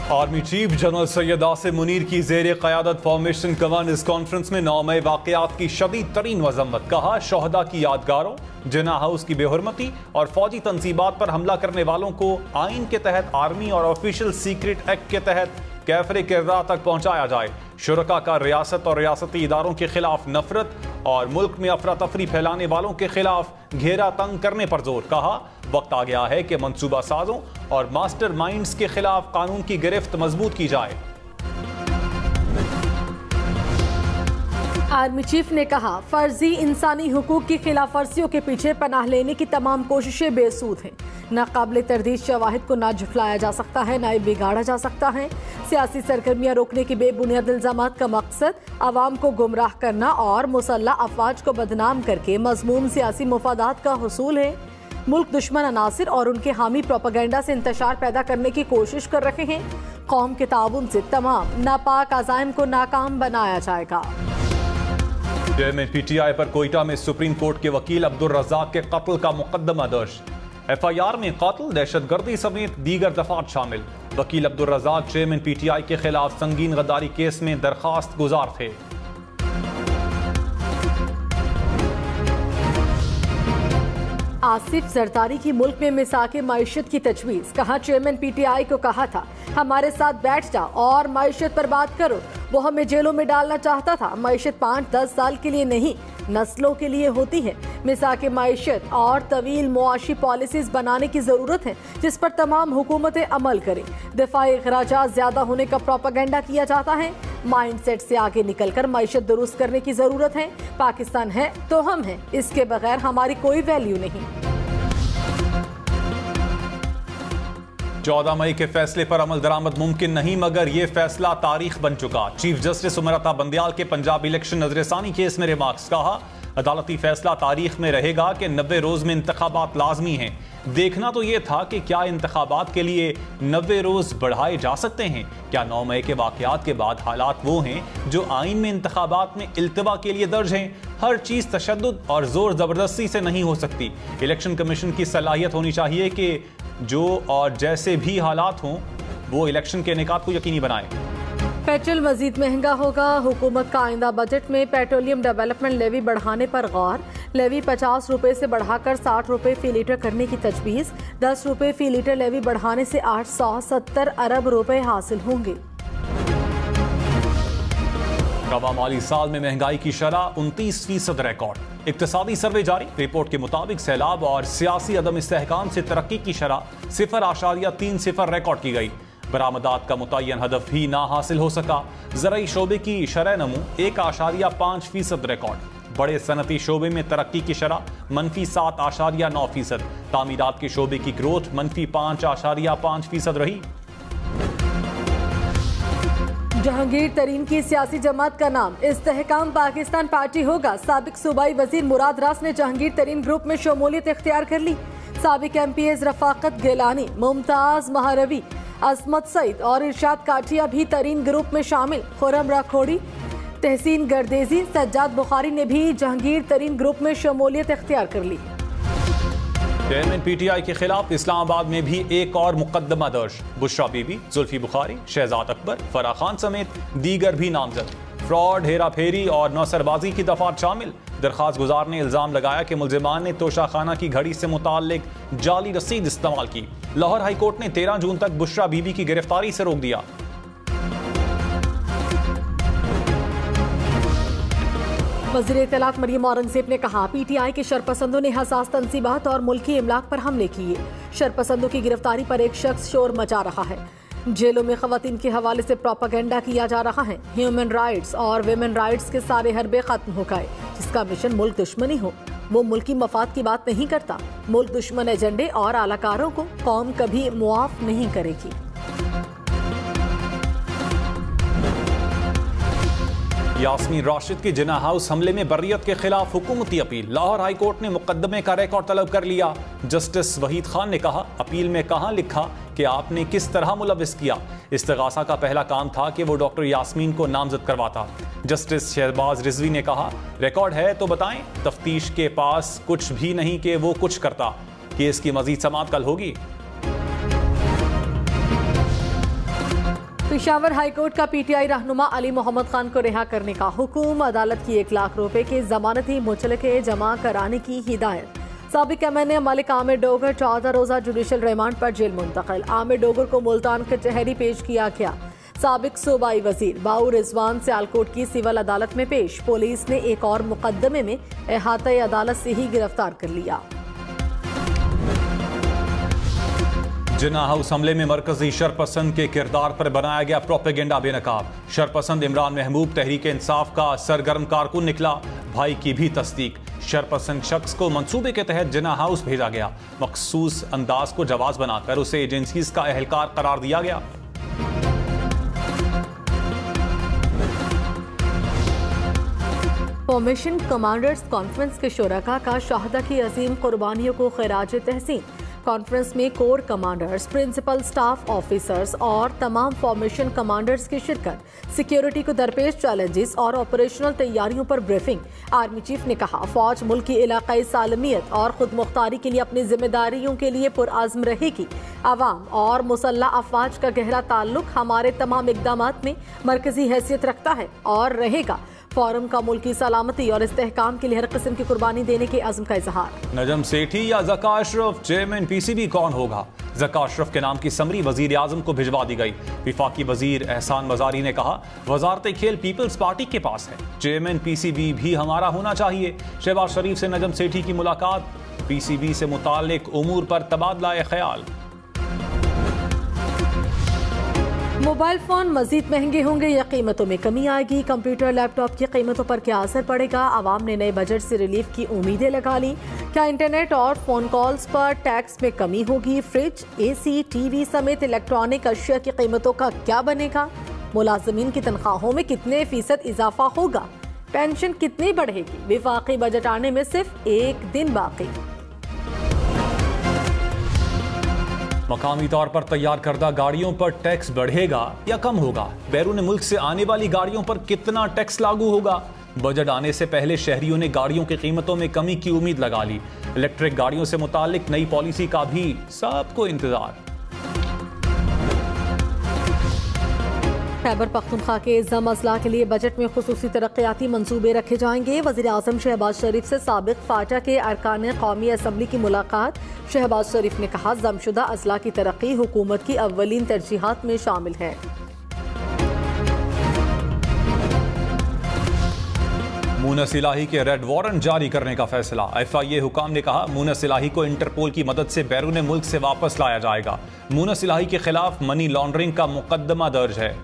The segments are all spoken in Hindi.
Army chief general Syed Asim Munir की ज़ेर क़यादत फॉर्मेशन कमांडर्स कॉन्फ्रेंस में 9 मई वाक़यात की शदीद तरीन मज़म्मत। कहा, शोहदा की यादगारों, जिन्ना हाउस की बेहुरमती और फौजी तंसीबात पर हमला करने वालों को आइन के तहत आर्मी और ऑफिशियल सीक्रेट एक्ट के तहत कैफरे किरदार तक पहुंचाया जाए। शुरका का रियासत और रियासती इदारों के खिलाफ नफरत और मुल्क में अफरा तफरी फैलाने वालों के खिलाफ घेरा तंग करने पर जोर। कहा, वक्त आ गया है कि मंसूबा साजों और मास्टर माइंड्स के खिलाफ कानून की गिरफ्त मजबूत की जाए। आर्मी चीफ ने कहा, फर्जी इंसानी हुकूक की खिलाफ वर्जियों के पीछे पनाह लेने की तमाम कोशिशें बेसूद हैं। नाकाबिले तरदीद शवाहिद को ना झुठलाया जा सकता है, ना बिगाड़ा जा सकता है। सियासी सरगर्मियां रोकने की बेबुनियाद इल्जामात का मकसद आवाम को गुमराह करना और मुसल्लह अफवाज को बदनाम करके मजमूम सियासी मुफादात का हुसूल है। मुल्क दुश्मन अनासिर और उनके हामी प्रोपेगेंडा से इंतशार पैदा करने की कोशिश कर रहे हैं। कौम के ताउन से तमाम नापाक अज़ाइम को नाकाम बनाया जाएगा। चेयरमैन पीटीआई पर कोयटा में सुप्रीम कोर्ट के वकील अब्दुल रज़ाक के कत्ल का मुकदमा दर्ज। एफआईआर में कत्ल, दहशतगर्दी समेत दीगर दफात शामिल। वकील अब्दुल रज़ाक चेयरमैन पीटीआई के खिलाफ संगीन गद्दारी केस में दरखास्त गुजार थे। आसिफ जरदारी की मुल्क में मिसाके माइशत की तजवीज़। कहा, चेयरमैन पीटीआई को कहा था हमारे साथ बैठ जा और माइशत पर बात करो। वो हमें जेलों में डालना चाहता था। माइशत 5-10 साल के लिए नहीं, नस्लों के लिए होती है। मिसाके माइशत और तवील मुआशी पॉलिसीज बनाने की जरूरत है जिस पर तमाम हुकूमतें अमल करें। दिफाई अखराजात ज्यादा होने का प्रोपेगेंडा किया जाता है। माइंडसेट से आगे निकलकर माइशत दुरुस्त करने की जरूरत है। पाकिस्तान है तो हम हैं, इसके बगैर हमारी कोई वैल्यू नहीं। 14 मई के फैसले पर अमल दरामद मुमकिन नहीं, मगर ये फैसला तारीख बन चुका। चीफ जस्टिस उमरता बंदयाल के पंजाब इलेक्शन नजरसानी केस में रिमार्क्स। कहा, अदालती फैसला तारीख में रहेगा कि 90 रोज में इंतखाबात लाजमी हैं। देखना तो ये था कि क्या इंतखाबात के लिए 90 रोज बढ़ाए जा सकते हैं। क्या 9 मई के वाकयात के बाद हालात वो हैं जो आइन में इंतखाबात में इल्तवा के लिए दर्ज हैं। हर चीज तशद्दुद और जोर जबरदस्ती से नहीं हो सकती। इलेक्शन कमीशन की सलाहियत होनी चाहिए कि जो और जैसे भी हालात हों वो इलेक्शन के इनेकाद को यकीनी बनाए। पेट्रोल मजीद महंगा होगा। हुकूमत का आइंदा बजट में पेट्रोलियम डेवलपमेंट लेवी बढ़ाने पर गौर। लेवी 50 रुपए से बढ़ाकर 60 रुपए फी लीटर करने की तजवीज़। 10 रुपए फी लीटर लेवी बढ़ाने से 870 अरब रुपए हासिल होंगे। रवा माली साल में महंगाई की शरह 29% रिकॉर्ड। इक्तिसादी सर्वे जारी। रिपोर्ट के मुताबिक सैलाब और सियासी अदम इस्तेहकाम से तरक्की की शरह 0.30 रिकॉर्ड की गई। बरामदात का मुतय्यन हदफ भी ना हासिल हो सका। ज़राई शोबे की शरह नमू 1.5% रिकॉर्ड। बड़े सनती शोबे में तरक्की की शरह -7.9%। तामीरात के शोबे की ग्रोथ -5.5% रही। जहांगीर तरीन की सियासी जमात का नाम इस्तेहकाम पाकिस्तान पार्टी होगा। साबिक सूबाई वजीर मुराद रास ने जहांगीर तरीन ग्रुप में शमूलियत इख्तियार कर ली। साबिक एमपीएस रफाकत गिलानी, मुमताज महारवी, असमत सईद और इरशाद काठिया भी तरीन ग्रुप में शामिल। खुरम राखोड़ी, तहसीन गर्देजी, सज्जाद बुखारी ने भी जहांगीर तरीन ग्रुप में शमूलियत इख्तियार कर ली। चेयरमैन पीटीआई के खिलाफ इस्लामाबाद में भी एक और मुकदमा दर्ज। बुशरा बीबी, जुल्फी बुखारी, शहजाद अकबर, फराह खान समेत दीगर भी नामजद। फ्रॉड, हेरा फेरी और नौसरबाजी की दफात शामिल। दरखास्त गुजार ने इल्जाम लगाया कि मुलजिमान ने तोशाखाना की घड़ी से मुताल्लिक जाली रसीद इस्तेमाल की। लाहौर हाई कोर्ट ने 13 जून तक बुशरा बीबी की गिरफ्तारी से रोक दिया। वज़ीर इत्तलात मरियम औरंगज़ेब ने कहा, पीटीआई के शरपसंदों ने हसास तंसीबात और मुल्की इमलाक पर हमले किए। शरपसंदों की गिरफ्तारी पर एक शख्स शोर मचा रहा है। जेलों में खवातीन के हवाले से प्रोपेगेंडा किया जा रहा है। ह्यूमन राइट्स और विमेन राइट्स के सारे हरबे खत्म हो गए। जिसका मिशन मुल्क दुश्मनी हो वो मुल्की मफाद की बात नहीं करता। मुल्क दुश्मन एजेंडे और आलाकारों को कौम कभी मुआफ नहीं करेगी। यास्मीन राशिद की जिना हाउस हमले में बर्रियत के खिलाफ हुकूमती अपील। लाहौर हाई कोर्ट ने मुकदमे का रिकॉर्ड तलब कर लिया। जस्टिस वहीद खान ने कहा, अपील में कहां लिखा कि आपने किस तरह मुलविस किया। इस्तिगासा का पहला काम था कि वो डॉक्टर यास्मीन को नामजद करवाता। जस्टिस शहबाज रिजवी ने कहा, रिकॉर्ड है तो बताएं। तफ्तीश के पास कुछ भी नहीं कि वो कुछ करता। केस की मजीद समाअत कल होगी। पेशावर हाईकोर्ट का पीटीआई रहनुमा अली मोहम्मद खान को रिहा करने का हुक्म। अदालत की 1 लाख रुपए के जमानती मुचलके जमा कराने की हिदायत। साबिक एमएनए मलिक आमिर डोगर 14 रोजा जुडिशल रिमांड पर जेल मुंतकिल। आमिर डोगर को मुल्तान कचहरी पेश किया गया। साबिक सूबाई वजीर बाऊ रिजवान सियालकोट की सिविल अदालत में पेश। पुलिस ने एक और मुकदमे में अहाता अदालत से ही गिरफ्तार कर लिया। जिन्ना हाउस हमले में मरकजी शरपसंद के किरदार पर बनाया गया प्रोपेगेंडा बेनकाब। शरपसंद इमरान महबूब तहरीक इंसाफ का सरगर्म कारकुन निकला। भाई की भी तस्दीक। शरपसंद शख्स को मंसूबे के तहत जिन्ना हाउस भेजा गया। मखसूस अंदाज को जवाज बनाकर उसे एजेंसीज का एहलकार करार दिया गया। फॉर्मेशन कमांडर्स कॉन्फ्रेंस के शुरका का शहादा की अजीम कुर्बानियों को खिराज तहसीन। कॉन्फ्रेंस में core commanders, principal staff officers और तमाम फॉर्मेशन कमांडर्स की शिरकत। सिक्योरिटी को दरपेश चैलेंजेस और ऑपरेशनल तैयारियों पर ब्रीफिंग। आर्मी चीफ ने कहा, फौज मुल्क की इलाकाई सालमियत और खुद मुख्तारी के लिए अपनी जिम्मेदारियों के लिए पुरआज़्म रहेगी। अवाम और मुसल्लह अफवाज का गहरा ताल्लुक हमारे तमाम इक़दामात में मरकजी हैसियत रखता है और रहेगा। फोरम का मुल्की सलामती और इस्तेहकाम के लिए हर किस्म की कुर्बानी देने के अज़्म का इजहार। नजम सेठी या ज़का अशरफ चेयरमैन पीसीबी कौन होगा? ज़का अशरफ के नाम की समरी वजीर आजम को भिजवा दी गई। विफाकी वजीर एहसान मजारी ने कहा, वजारत खेल पीपल्स पार्टी के पास है, चेयरमैन पीसीबी भी हमारा होना चाहिए। शहबाज शरीफ से नजम सेठी की मुलाकात। पीसीबी से मुताल्लिक उमूर पर तबादला ख्याल। मोबाइल फोन मजीद महंगे होंगे या कीमतों में कमी आएगी? कंप्यूटर लैपटॉप की कीमतों पर क्या असर पड़ेगा? आवाम ने नए बजट से रिलीफ की उम्मीदें लगा ली। क्या इंटरनेट और फोन कॉल्स पर टैक्स में कमी होगी? फ्रिज, एसी, टीवी समेत इलेक्ट्रॉनिक अशिया की कीमतों का क्या बनेगा? मुलाजमीन की तनख्वाहों में कितने फीसद इजाफा होगा? पेंशन कितनी बढ़ेगी? विफाकी बजट आने में सिर्फ 1 दिन बाकी। मकामी तौर पर तैयार करदा गाड़ियों पर टैक्स बढ़ेगा या कम होगा? बैरून मुल्क से आने वाली गाड़ियों पर कितना टैक्स लागू होगा? बजट आने से पहले शहरियों ने गाड़ियों की कीमतों में कमी की उम्मीद लगा ली। इलेक्ट्रिक गाड़ियों से मुतालिक नई पॉलिसी का भी सबको इंतजार। खैबर पख्तूनख्वा के जम अजला के लिए बजट में खुसूसी तरक्याती मंसूबे रखे जाएंगे। वज़ीर आज़म शहबाज शरीफ से साबिक फाटा के अरकान कौमी असम्बली की मुलाकात। शहबाज शरीफ ने कहा, जमशुदा अजला की तरक्की हुकूमत की अव्वलीन तरजीहात में शामिल है। मूनस इलाही के रेड वारंट जारी करने का फैसला। FIA हुकाम ने कहा, मूनस इलाही को इंटरपोल की मदद से बैरून मुल्क से वापस लाया जाएगा। मूनस इलाही के खिलाफ मनी लॉन्ड्रिंग का मुकदमा दर्ज है।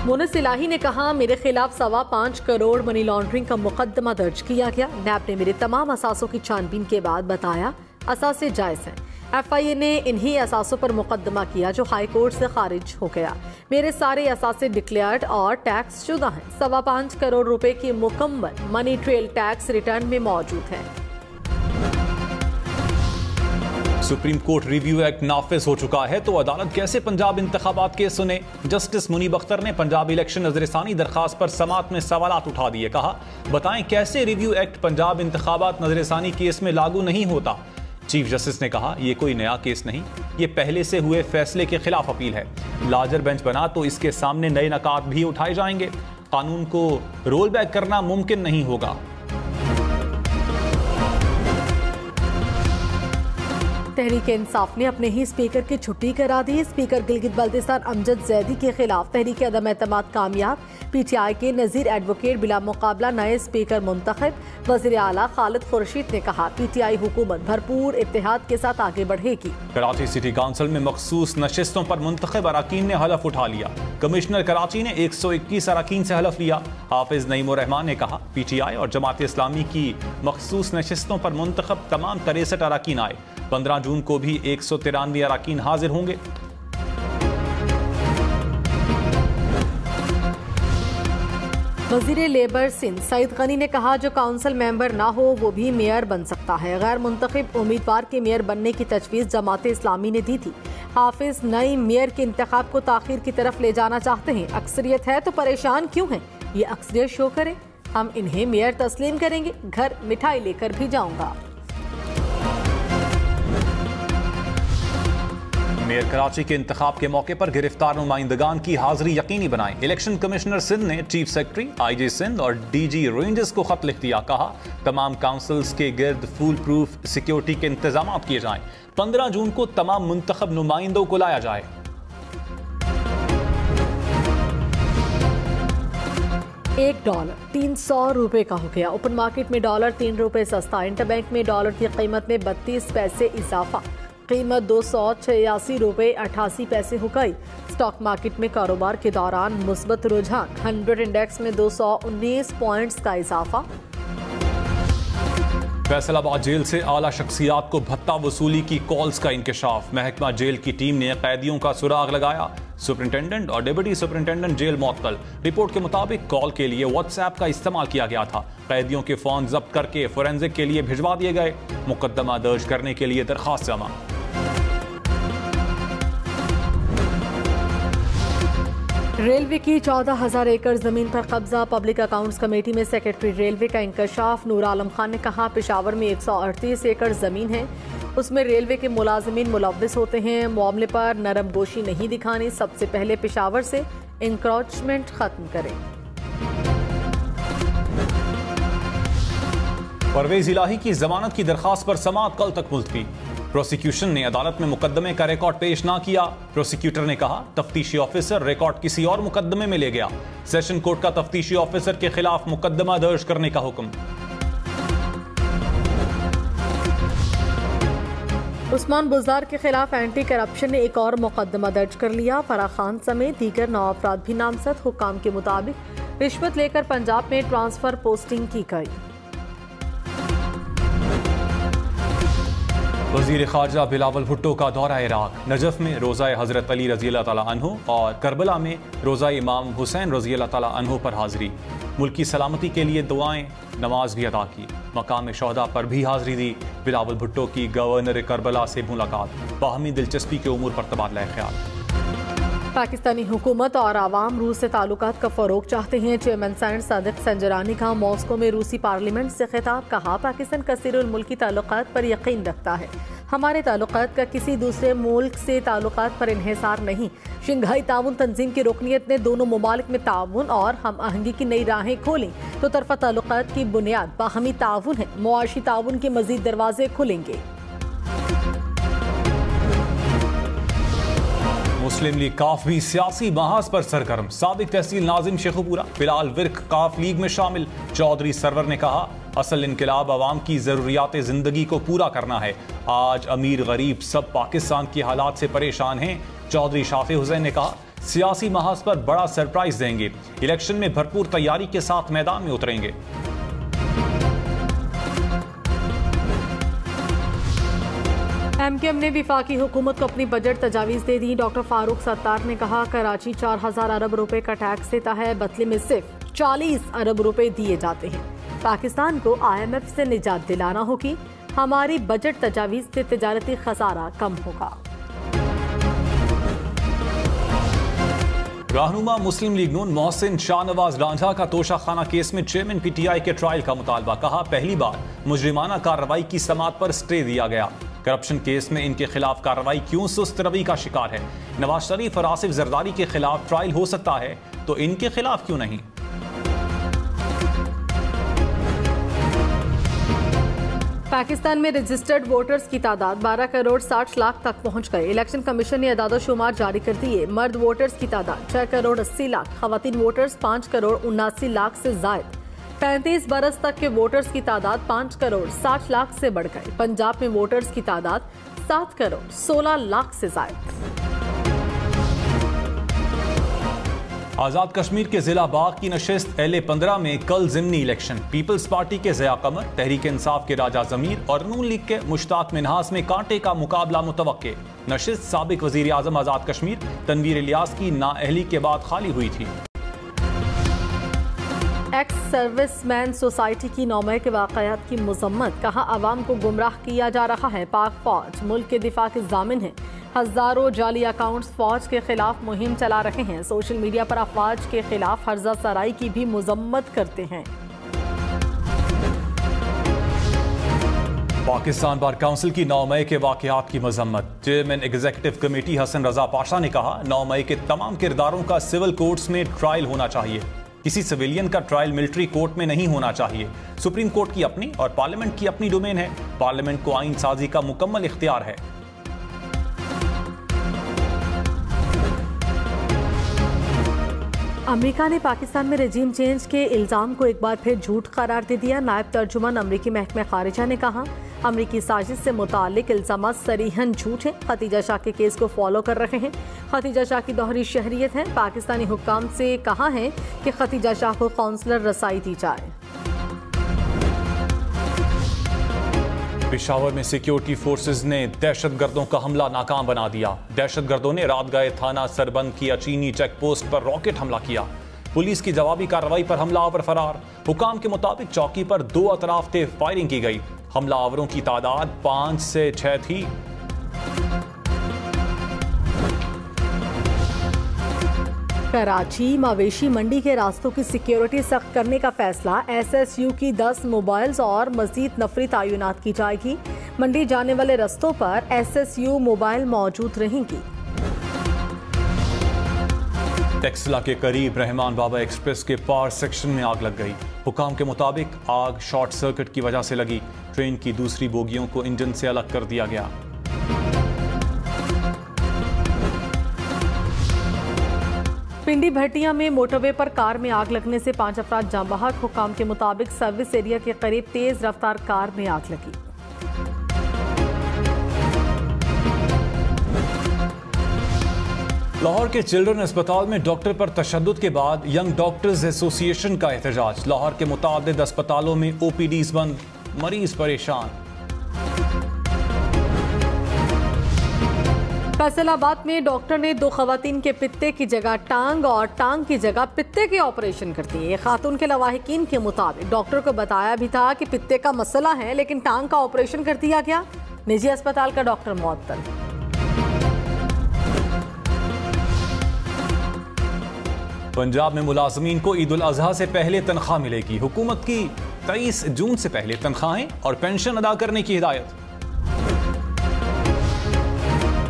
मूनस इलाही ने कहा, मेरे खिलाफ 5.25 करोड़ मनी लॉन्ड्रिंग का मुकदमा दर्ज किया गया। नैब ने मेरे तमाम असासों की छानबीन के बाद बताया असासे जायज हैं। FIA ने इन्हीं असासों पर मुकदमा किया जो हाई कोर्ट से खारिज हो गया। मेरे सारे असासे डिक्लेयर्ड और टैक्स शुदा हैं। 5.25 करोड़ रुपए की मुकम्मल मनी ट्रेल टैक्स रिटर्न में मौजूद है। सुप्रीम कोर्ट रिव्यू एक्ट नाफिज हो चुका है तो अदालत कैसे पंजाब इंतखाबात केस सुने? जस्टिस मुनीब अख्तर ने पंजाब इलेक्शन नजरसानी दरखास्त पर समात में सवालात उठा दिए। कहा, बताएं कैसे रिव्यू एक्ट पंजाब इंतखाबात नजरसानी केस में लागू नहीं होता? चीफ जस्टिस ने कहा, यह कोई नया केस नहीं, ये पहले से हुए फैसले के खिलाफ अपील है। लार्जर बेंच बना तो इसके सामने नए नकात भी उठाए जाएंगे। कानून को रोल बैक करना मुमकिन नहीं होगा। तहरीक इंसाफ ने अपने ही स्पीकर की छुट्टी करा दी। स्पीकर गिलगित बल्तिस्तान अमजद जैदी के खिलाफ तहरीक अदम एतमाद कामयाब। PTI के नजीर एडवोकेट बिला मुकाबला नए स्पीकर मुंतखब। वज़ीर आला खालिद खुर्शीद ने कहा, PTI हुकूमत भरपूर इत्तेहाद के साथ आगे बढ़ेगी। कराची सिटी काउंसिल में मखसूस नशिस्तों पर मुंतखब अराकीन ने हलफ उठा लिया। कमिश्नर कराची ने 121 अराकीन से हलफ लिया। हाफिज नईमुर रहमान ने कहा, PTI और जमात इस्लामी की मखसूस नशिस्तों पर मुंतखब तमाम 63 अराकीन आए। 15 जून को भी 193 अराकीन हाजिर होंगे। वजीर लेबर सिंध सईद गनी ने कहा, जो काउंसिल मेंबर ना हो वो भी मेयर बन सकता है। गैर मुंतखब उम्मीदवार के मेयर बनने की तजवीज़ जमात इस्लामी ने दी थी। हाफिज नई मेयर के इंतखाब को ताखीर की तरफ ले जाना चाहते हैं। अक्सरियत है तो परेशान क्यों हैं? ये अक्सरियत शो करें, हम इन्हें मेयर तस्लीम करेंगे। घर मिठाई लेकर भी जाऊंगा। मेयर कराची के इंतखाब के मौके पर गिरफ्तार नुमाइंदगान की हाजिरी यकीनी बनाएं। इलेक्शन कमिश्नर सिंध ने चीफ सेक्रेटरी, IG सिंध और DG रेंजर्स को खत लिख दिया। कहा तमाम काउंसिल्स के गिर्द फुल प्रूफ सिक्योरिटी के इंतजाम किए जाएं। 15 जून को तमाम मुंतखब नुमाइंदों को लाया जाए। $1 300 रुपए का हो गया। ओपन मार्केट में डॉलर 3 रुपए सस्ता। इंटरबैंक में डॉलर की कीमत में 32 पैसे इजाफा। कीमत 286 रुपए 88 पैसे हो गई। स्टॉक मार्केट में कारोबार के दौरान मुस्बत रुझान। 100 इंडेक्स में 219 पॉइंट्स का इजाफा। फैसलाबाद जेल से आला शख्सियात को भत्ता वसूली की कॉल्स का इंकशाफ। महकमा जेल की टीम ने कैदियों का सुराग लगाया। सुपरिंटेंडेंट और डिप्टी सुपरिंटेंडेंट जेल मुअत्तल। रिपोर्ट के मुताबिक कॉल के लिए व्हाट्सएप का इस्तेमाल किया गया था। कैदियों के फोन जब्त करके फोरेंसिक के लिए भिजवा दिए गए। मुकदमा दर्ज करने के लिए दरखास्त जमा। रेलवे की 14,000 एकड़ जमीन पर कब्जा। पब्लिक अकाउंट्स कमेटी में सेक्रेटरी रेलवे का इंकशाफ। नूर आलम खान ने कहा पेशावर में 138 एकड़ जमीन है, उसमें रेलवे के मुलाजिमीन मुलव्विस होते हैं। मामले पर नरम गोशी नहीं दिखानी। सबसे पहले पेशावर से इंक्रोचमेंट खत्म करें। परवेज इलाही की जमानत की दरखास्त पर समाअत कल तक मुलतवी। प्रोसिक्यूशन ने अदालत में मुकदमे का रिकॉर्ड पेश ना किया। प्रोसिक्यूटर ने कहा तफ्तीशी ऑफिसर रिकॉर्ड किसी और मुकदमे में ले गया। सेशन कोर्ट का तफ्तीशी ऑफिसर के खिलाफ मुकदमा दर्ज करने का हुक्म। उस्मान बुज़दार के खिलाफ एंटी करप्शन ने एक और मुकदमा दर्ज कर लिया। फराह खान समेत दीगर 9 अफराद भी नामजद। हुक्काम के मुताबिक रिश्वत लेकर पंजाब में ट्रांसफर पोस्टिंग की गई। वज़ीर ख़ारजा बिलावल भुट्टो का दौरा इराक। नजफ में रोज़ा हज़रत अली रज़ी अल्लाह तआला अन्हु और करबला में रोज़ा इमाम हुसैन रज़ी अल्लाह तआला अन्हु पर हाज़िरी। मुल्क की सलामती के लिए दुआएं, नमाज भी अदा की। मकाम शहदा पर भी हाज़िरी दी। बिलावल भुट्टो की गवर्नर करबला से मुलाकात। बाहमी दिलचस्पी के उमूर पर तबादला ख्याल। पाकिस्तानी हुकूमत और आवाम रूस से ताल्लुकात का फरोग चाहते हैं। चेयरमैन सैनेट सादिक संजरानी का मॉस्को में रूसी पार्लियामेंट से खिताब। कहा पाकिस्तान कसीरुल मुल्की ताल्लुकात पर यकीन रखता है। हमारे ताल्लुकात का किसी दूसरे मुल्क से ताल्लुकात पर इन्हिसार नहीं। शंघाई ताउन तंजीम की रुकनियत ने दोनों ममालिक में ताउन और हम आहंगी की नई राहें खोली तो तरफा ताल्लुकात की बुनियाद बाहमी ताउन है। मुआशी ताउन के मजीद दरवाजे खुलेंगे। मुस्लिम लीग काफ भी सियासी महाज पर सरगर्म। साबिक तहसील नाजिम शेखुपुरा फिलहाल विर्क काफ लीग में शामिल। चौधरी सरवर ने कहा असल इनकलाब आवाम की जरूरियात जिंदगी को पूरा करना है। आज अमीर गरीब सब पाकिस्तान के हालात से परेशान हैं। चौधरी शाफी हुसैन ने कहा सियासी महाज पर बड़ा सरप्राइज देंगे। इलेक्शन में भरपूर तैयारी के साथ मैदान में उतरेंगे। MKM ने विफाकी हुकूमत को अपनी बजट तजावीज़ दे दी। डॉक्टर फारूक सत्तार ने कहा कराची 4,000 अरब रुपए का टैक्स देता है, बदले में सिर्फ 40 अरब रुपए दिए जाते हैं। पाकिस्तान को IMF से निजात दिलाना होगी। हमारी बजट तजावीज़ से तिजारती खसारा कम होगा। रहनुमा मुस्लिम लीग नून मोहसिन शाहनवाज रांझा का तोशाखाना केस में चेयरमैन PTI के ट्रायल का मुतालबा। कहा पहली बार मुजरिमाना कार्रवाई की समाअत पर स्टे दिया गया। करप्शन केस में इनके खिलाफ कार्रवाई क्यों सुस्त रवि का शिकार है। नवाज शरीफ और आसिफ जरदारी के खिलाफ ट्रायल हो सकता है तो इनके खिलाफ क्यों नहीं। पाकिस्तान में रजिस्टर्ड वोटर्स की तादाद 12 करोड़ 60 लाख तक पहुंच गए। इलेक्शन कमीशन ने अदाद-ओ-शुमार जारी कर दिए। मर्द वोटर्स की तादाद 6 करोड़ 80 लाख, खवातीन वोटर्स 5 करोड़ 79 लाख से जायद। 35 बरस तक के वोटर्स की तादाद 5 करोड़ 60 लाख से बढ़ गई। पंजाब में वोटर्स की तादाद 7 करोड़ 16 लाख से जायद। आजाद कश्मीर के जिला बाग की नशिस्त LA-15 में कल ज़िमनी इलेक्शन। पीपल्स पार्टी के ज़िया कमर, तहरीक इंसाफ के राजा ज़मीर और नून लीग के मुश्ताक मिन्हास में कांटे का मुकाबला मुतवक्के। नशिस्त साबिक वज़ीर आज़म आजाद कश्मीर तनवीर इलियास की नाअहली के बाद खाली हुई थी। एक्स सर्विसमैन सोसाइटी की 9 के वाक़यात की मज़म्मत। कहा आवाम को गुमराह किया जा रहा है। पाक फौज मुल्क के दिफा के ज़ामिन है। हजारों जाली अकाउंट्स फौज के खिलाफ मुहिम चला रहे हैं। सोशल मीडिया पर अफवाज के खिलाफ हर्जा सराई की भी मजम्मत करते हैं। पाकिस्तान बार काउंसिल की 9 मई के वाकयात की मजम्मत। Chairman executive committee Hasan Raza Pasha ने कहा 9 मई के तमाम किरदारों का सिविल कोर्ट्स में ट्रायल होना चाहिए। किसी सिविलियन का ट्रायल मिलिट्री कोर्ट में नहीं होना चाहिए। सुप्रीम कोर्ट की अपनी और पार्लियामेंट की अपनी डोमेन है। पार्लियामेंट को आईन साजी का मुकम्मल इख्तियार है। अमेरिका ने पाकिस्तान में रजीम चेंज के इल्जाम को एक बार फिर झूठ करार दे दिया। नायब तर्जुमान अमरीकी महकमे खारिजा ने कहा अमरीकी साजिश से मुतालिक इल्जाम सरीहन झूठ हैं। खतीजा शाह के केस को फॉलो कर रहे हैं। खतीजा शाह की दोहरी शहरियत है। पाकिस्तानी हुक्काम से कहा है कि खतीजा शाह को काउंसलर रसाई दी जाए। पेशावर में सिक्योरिटी फोर्सेज ने दहशतगर्दों का हमला नाकाम बना दिया। दहशतगर्दों ने रात गए थाना सरबंद की अचीनी चेक पोस्ट पर रॉकेट हमला किया। पुलिस की जवाबी कार्रवाई पर हमलावर फरार। हुकाम के मुताबिक चौकी पर 2 अतराफ से फायरिंग की गई। हमलावरों की तादाद 5 से 6 थी। कराची मवेशी मंडी के रास्तों की सिक्योरिटी सख्त करने का फैसला। SSU की 10 मोबाइल्स और मजीद नफरी तैनात की जाएगी। मंडी जाने वाले रास्तों पर SSU मोबाइल मौजूद रहेंगी। टेक्सला के करीब रहमान बाबा एक्सप्रेस के पार सेक्शन में आग लग गई। हुकाम के मुताबिक आग शॉर्ट सर्किट की वजह से लगी। ट्रेन की दूसरी बोगियों को इंजन से अलग कर दिया गया। पिंडी भटिया में मोटरवे पर कार में आग लगने से 5 अफराद जाँ बहक। हुकाम के मुताबिक सर्विस एरिया के करीब तेज रफ्तार कार में आग लगी। लाहौर के चिल्ड्रन अस्पताल में डॉक्टर पर तशद्दुद के बाद यंग डॉक्टर्स एसोसिएशन का एहतजाज। लाहौर के मुताबिक अस्पतालों में OPDs बंद, मरीज परेशान। फैसलाबाद में डॉक्टर ने 2 खवातीन के पित्ते की जगह टांग और टांग की जगह पित्ते के ऑपरेशन कर दिए। खातून के लवाहिकीन के मुताबिक डॉक्टर को बताया भी था कि पित्ते का मसला है, लेकिन टांग का ऑपरेशन कर दिया गया। निजी अस्पताल का डॉक्टर मुअत्तल। पंजाब में मुलाजमीन को ईद उल अजहा से पहले तनख्वाह मिलेगी। हुकूमत की 23 जून से पहले तनख्वाहें और पेंशन अदा करने की हिदायत।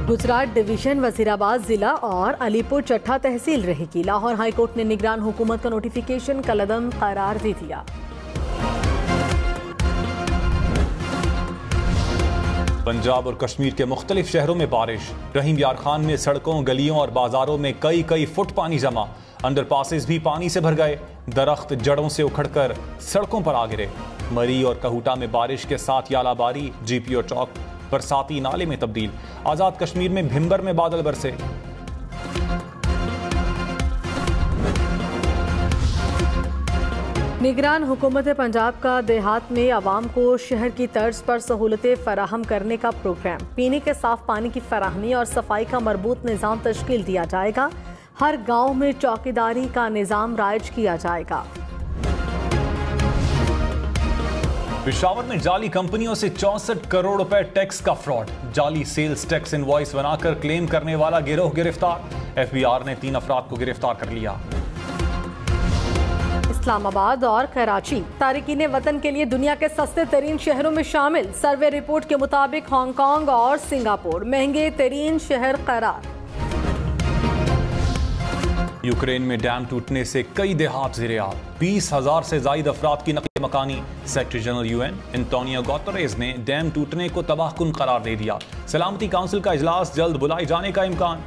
गुजरात डिवीजन वजीराबाद जिला और अलीपुर चट्टा तहसील रहेगी। लाहौर हाईकोर्ट ने निगरान हुकूमत का नोटिफिकेशन कलअदम करार दे दिया। पंजाब और कश्मीर के मुख्तलिफ शहरों में बारिश। रहीम यार खान में सड़कों, गलियों और बाजारों में कई फुट पानी जमा। अंडरपासेस भी पानी से भर गए। दरख्त जड़ों से उखड़कर सड़कों पर आ गिरे। मरी और कहूटा में बारिश के साथ यालाबारी। GP और चौक बरसाती नाले में तब्दील। आजाद कश्मीर में भिंबर में बादल बरसे। निगरान हुकूमत पंजाब का देहात में आवाम को शहर की तर्ज पर सहूलतें फराहम करने का प्रोग्राम। पीने के साफ पानी की फराहमी और सफाई का मरबूत निज़ाम तश्कील दिया जाएगा। हर गांव में चौकीदारी का निज़ाम राइज किया जाएगा। पेशावर में जाली कंपनियों से 64 करोड़ रुपए टैक्स का फ्रॉड। जाली सेल्स टैक्स इनवॉइस बनाकर क्लेम करने वाला गिरोह गिरफ्तार। FBI ने 3 अफराद को गिरफ्तार कर लिया। इस्लामाबाद और कराची तारिकीन वतन के लिए दुनिया के सस्ते तरीन शहरों में शामिल। सर्वे रिपोर्ट के मुताबिक हांगकांग और सिंगापुर महंगे तरीन शहर करार। यूक्रेन में डैम टूटने से कई देहात ज़िर-ए-आब। 20,000 से ज़ायद अफराद की नक़ल मकानी। Secretary general UN Antonio Guterres ने डैम टूटने को तबाहकुन करार दे दिया। सलामती काउंसिल का इजलास जल्द बुलाए जाने का इम्कान।